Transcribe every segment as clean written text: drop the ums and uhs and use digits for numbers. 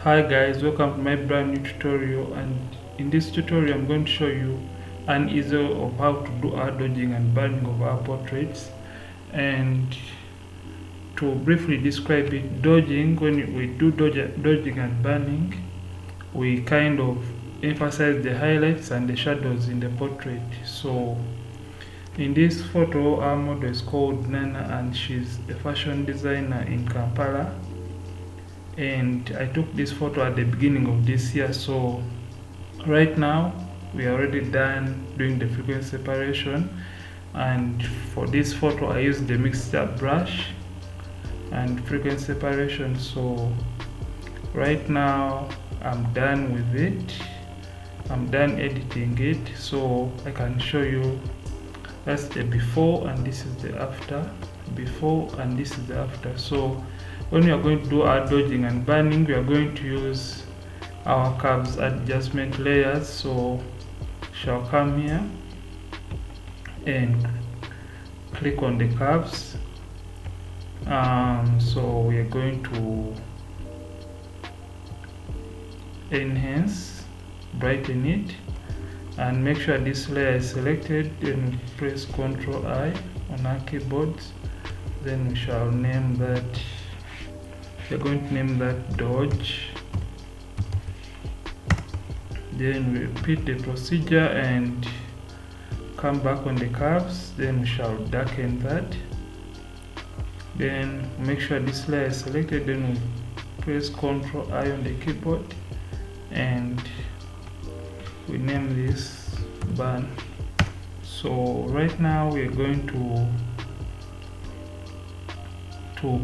Hi guys, welcome to my brand new tutorial, and in this tutorial I'm going to show you an easy of how to do our dodging and burning of our portraits. And to briefly describe it, dodging, when we do dodging and burning, we kind of emphasize the highlights and the shadows in the portrait. So in this photo, our model is called Nana and she's a fashion designer in Kampala, and I took this photo at the beginning of this year. So right now we are already done doing the frequency separation, and for this photo I used the mixture brush and frequency separation. So right now I'm done with it, I'm done editing it, so I can show you. That's the before and this is the after, before and this is the after. So when we are going to do our dodging and burning, we are going to use our curves adjustment layers. So shall come here and click on the curves. So we are going to enhance, brighten it, and make sure this layer is selected. Then we press Ctrl I on our keyboards. Then we shall name that, we're going to name that dodge. Then we repeat the procedure and come back on the curves. Then we shall darken that. Then make sure this layer is selected. Then we press Ctrl I on the keyboard and we name this burn. So right now we are going to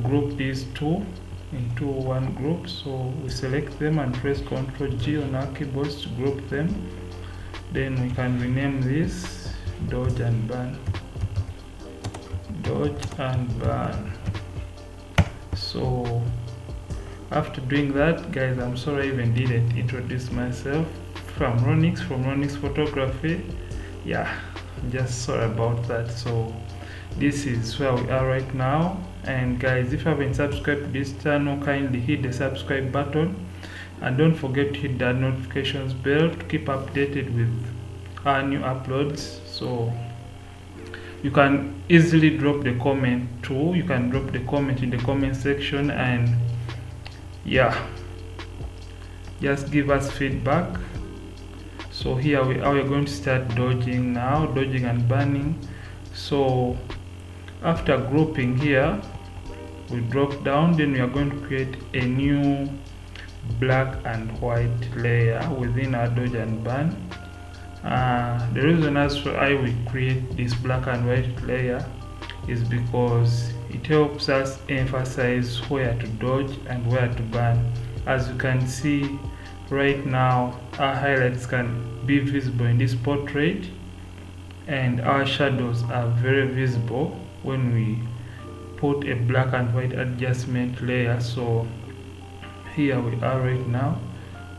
group these two into one group. So we select them and press Ctrl G on our keyboards to group them. Then we can rename this dodge and burn, dodge and burn. So after doing that, guys, I'm sorry I even didn't introduce myself. From Ronix Photography. Yeah, just sorry about that. So this is where we are right now. And guys, if you haven't subscribed to this channel, kindly hit the subscribe button and don't forget to hit that notifications bell to keep updated with our new uploads. So you can easily drop the comment too. You can drop the comment in the comment section, and yeah, just give us feedback. So here we are going to start dodging now, dodging and burning. So after grouping here, we drop down. Then we are going to create a new black and white layer within our dodge and burn. The reason as to why we create this black and white layer is because it helps us emphasize where to dodge and where to burn. As you can see right now, our highlights can be visible in this portrait and our shadows are very visible when we put a black and white adjustment layer. So here we are right now.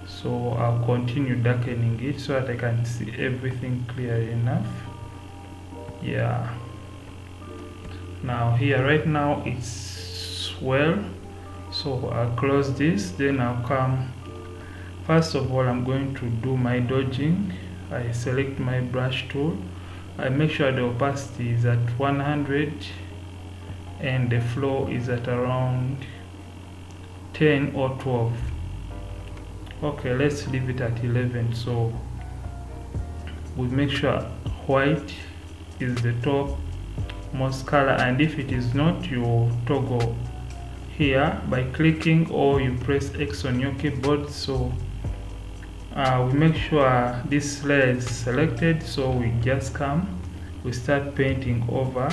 So I'll continue darkening it so that I can see everything clear enough. Yeah, now here right now it's well. So I'll close this, then I'll come. First of all, I'm going to do my dodging. I select my brush tool. I make sure the opacity is at 100 and the flow is at around 10 or 12. Okay, let's leave it at 11. So we make sure white is the top most color, and if it is not, you toggle here by clicking or you press X on your keyboard. So we make sure this layer is selected. So we just come, we start painting over.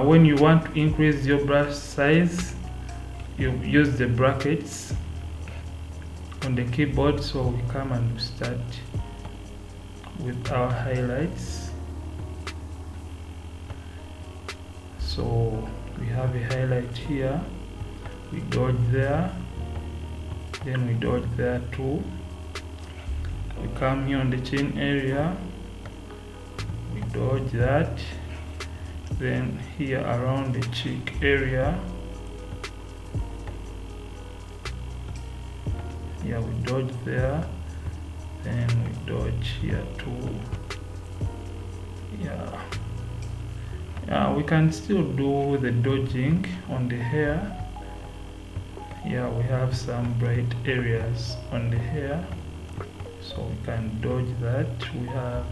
When you want to increase your brush size, you use the brackets on the keyboard. So we come and start with our highlights. So we have a highlight here, we dodge there, then we dodge there too. We come here on the chin area, we dodge that. Then here around the cheek area, Yeah, we dodge there, then we dodge here too. Yeah, we can still do the dodging on the hair. Yeah, we have some bright areas on the hair, so we can dodge that. We have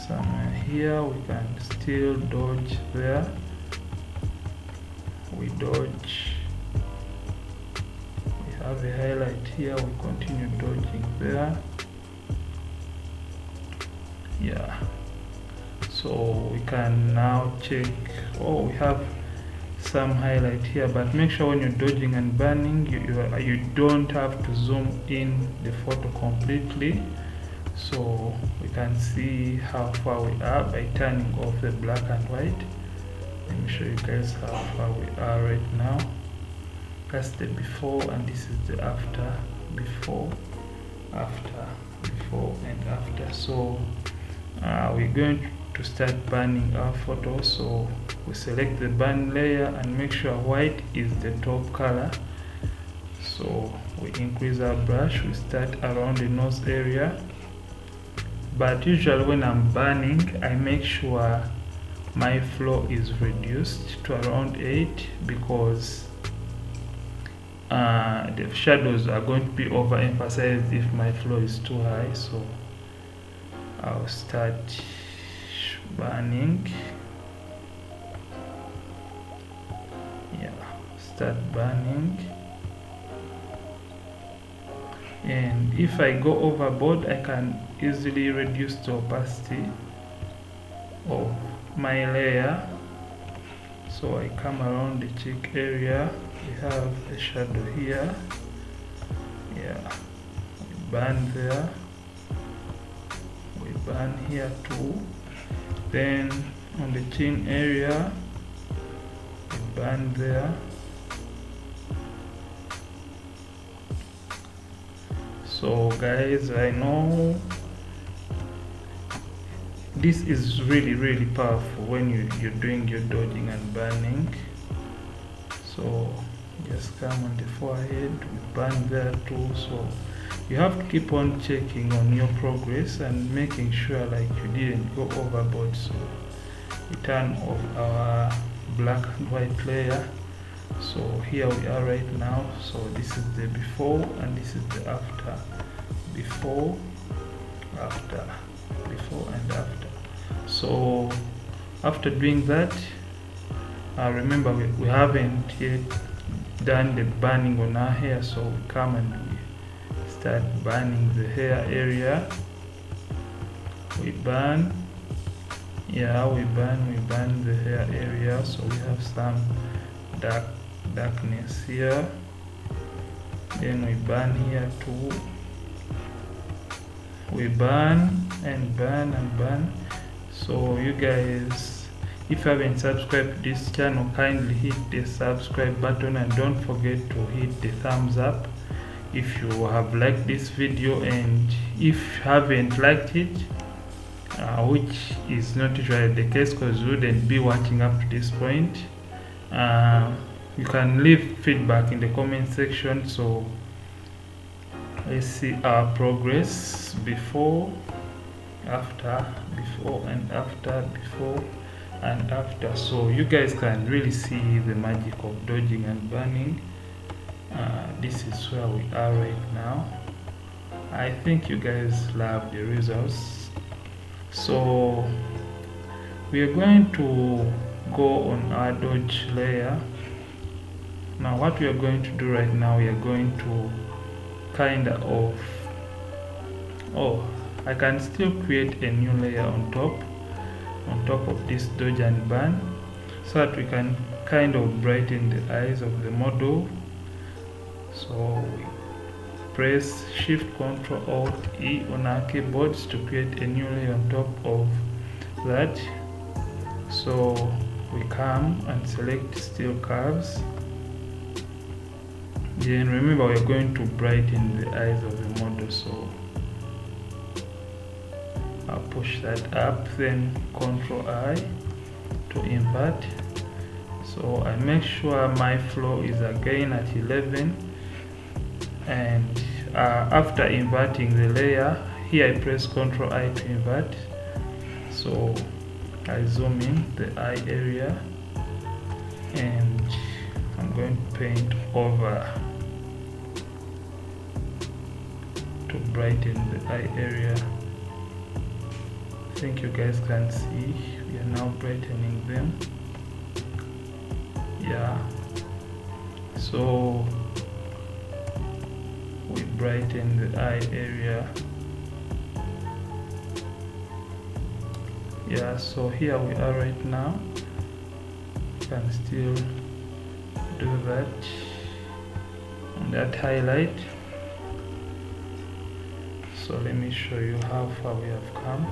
some here, we can still dodge there. We dodge. We have a highlight here, we continue dodging there. Yeah, so we can now check. Oh, we have some highlight here, but make sure when you're dodging and burning, you don't have to zoom in the photo completely, so we can see how far we are by turning off the black and white. Let me show you guys how far we are right now. That's the before, and this is the after. Before, after, before and after. So we're going to start burning our photo. So we select the burn layer and make sure white is the top color. So we increase our brush. We start around the nose area, but usually when I'm burning, I make sure my flow is reduced to around 8, because the shadows are going to be overemphasized if my flow is too high. So I'll start burning. Yeah, start burning. And if I go overboard, I can easily reduce the opacity of my layer. So I come around the cheek area, we have a shadow here. Yeah, we burn there, we burn here too. Then on the chin area, we burn there. So guys, I know this is really powerful when you're doing your dodging and burning. So just come on the forehead, we burn there too. So you have to keep on checking on your progress and making sure like you didn't go overboard. So we turn off our black and white layer. So here we are right now. So this is the before and this is the after. Before, after, before and after. So after doing that, remember we haven't yet done the burning on our hair, so we come and we start burning the hair area. We burn. Yeah, we burn the hair area. So we have some darkness here. Then we burn here too. We burn and burn and burn. So you guys, if you haven't subscribed to this channel, kindly hit the subscribe button and don't forget to hit the thumbs up if you have liked this video. And if you haven't liked it, which is not usually the case because you wouldn't be watching up to this point, you can leave feedback in the comment section. So let's see our progress before, after, before and after, before and after. So you guys can really see the magic of dodging and burning. This is where we are right now. I think you guys love the results. So we are going to go on our dodge layer. Now what we are going to do right now, we are going to kind of, I can still create a new layer on top of this dodge and burn, so that we can kind of brighten the eyes of the model. So we press Shift Ctrl Alt E on our keyboards to create a new layer on top of that. So we come and select Still Curves. Then remember we're going to brighten the eyes of the model, so I'll push that up, then Ctrl I to invert. So I make sure my flow is again at 11. And after inverting the layer, here I press Ctrl I to invert. So I zoom in the eye area, and I'm going to paint over to brighten the eye area. I think you guys can see we are now brightening them. Yeah, so we brighten the eye area. Yeah, so here we are right now. Can still do that on that highlight. So let me show you how far we have come.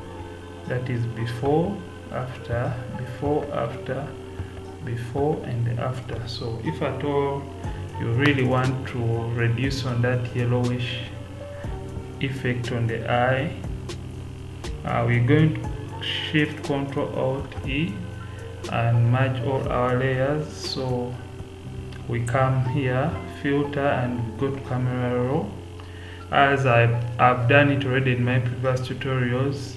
That is before, after, before, after, before, and after. So if at all you really want to reduce on that yellowish effect on the eye, we're going to shift Ctrl Alt E and merge all our layers. So we come here, filter, and go to camera raw, as I've done it already in my previous tutorials.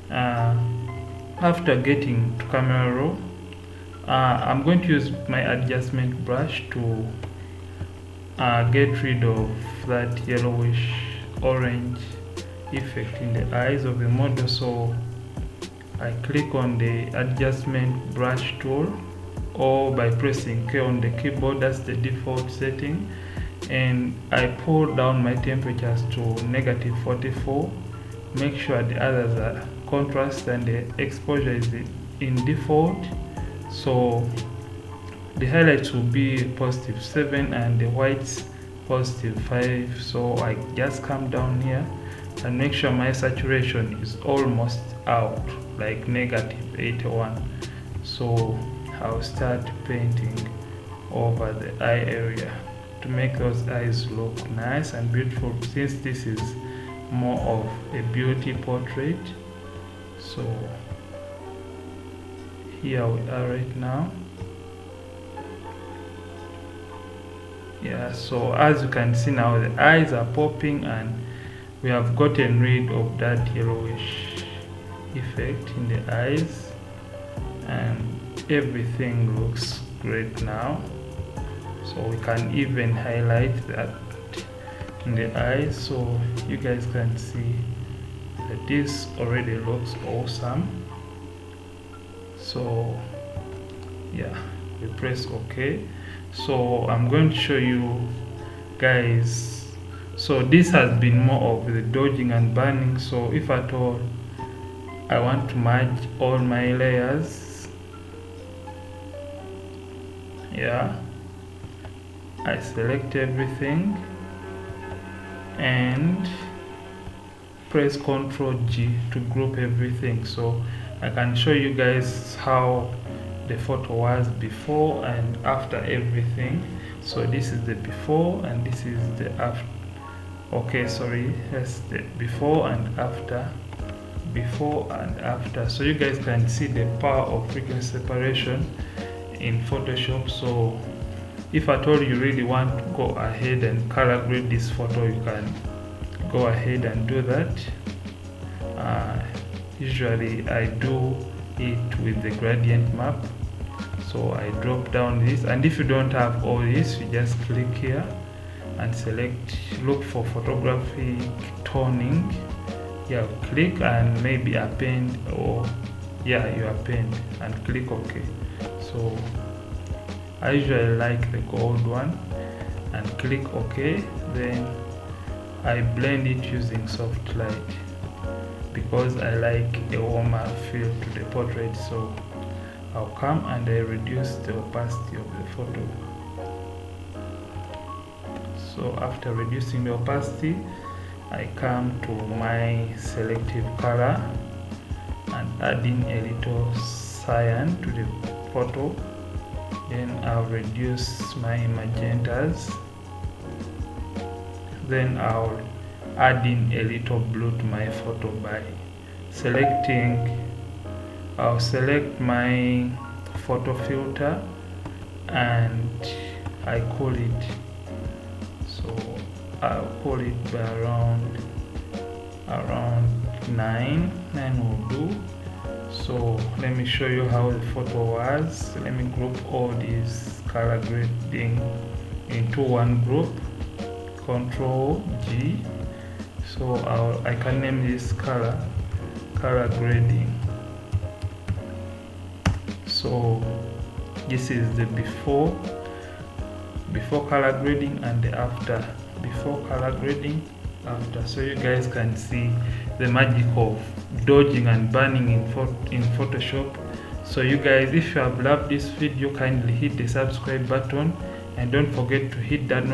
After getting to camera raw, I'm going to use my adjustment brush to get rid of that yellowish orange effect in the eyes of the model. So I click on the adjustment brush tool, or by pressing K on the keyboard, that's the default setting, and I pull down my temperatures to -44. Make sure the others are contrast and the exposure is in default. So the highlights will be +7 and the whites +5. So I just come down here and make sure my saturation is almost out, like -81. So I'll start painting over the eye area to make those eyes look nice and beautiful, since this is more of a beauty portrait. So here we are right now. Yeah, so as you can see now, the eyes are popping and we have gotten rid of that yellowish effect in the eyes, and everything looks great now. So we can even highlight that in the eyes, so you guys can see that this already looks awesome. So yeah, we press OK. So I'm going to show you guys. So this has been more of the dodging and burning. So if at all I want to merge all my layers, yeah, I select everything and press Ctrl G to group everything. So I can show you guys how the photo was before and after everything. So this is the before and this is the after. Okay, sorry, that's the before and after, before and after. So you guys can see the power of frequency separation in Photoshop. So if at all you really want to go ahead and color grade this photo, you can go ahead and do that. Usually I do it with the gradient map. So I drop down this, and if you don't have all this, you just click here and select, look for photographic toning. Yeah, click and maybe append, or yeah, you append and click OK. So I usually like the gold one, and click OK. Then I blend it using soft light because I like a warmer feel to the portrait. So I'll come and I reduce the opacity of the photo. So after reducing the opacity, I come to my selective color and adding a little cyan to the photo. Then I'll reduce my magentas. Then I'll add in a little blue to my photo by selecting, I'll select my photo filter and I call it. So I'll pull it by around 9 will do. So let me show you how the photo was. Let me group all these color grading into one group. Control G. So I can name this color grading. So this is the before color grading and the after. Before color grading, after. So you guys can see the magic of dodging and burning in Photoshop. So you guys, if you have loved this video, kindly hit the subscribe button and don't forget to hit that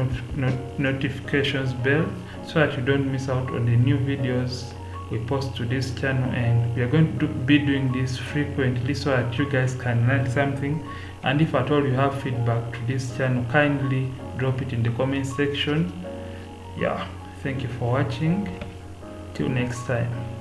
notifications bell so that you don't miss out on the new videos we post to this channel. And we are going to be doing this frequently so that you guys can learn something. And if at all you have feedback to this channel, kindly drop it in the comment section. Yeah, thank you for watching. Till next time.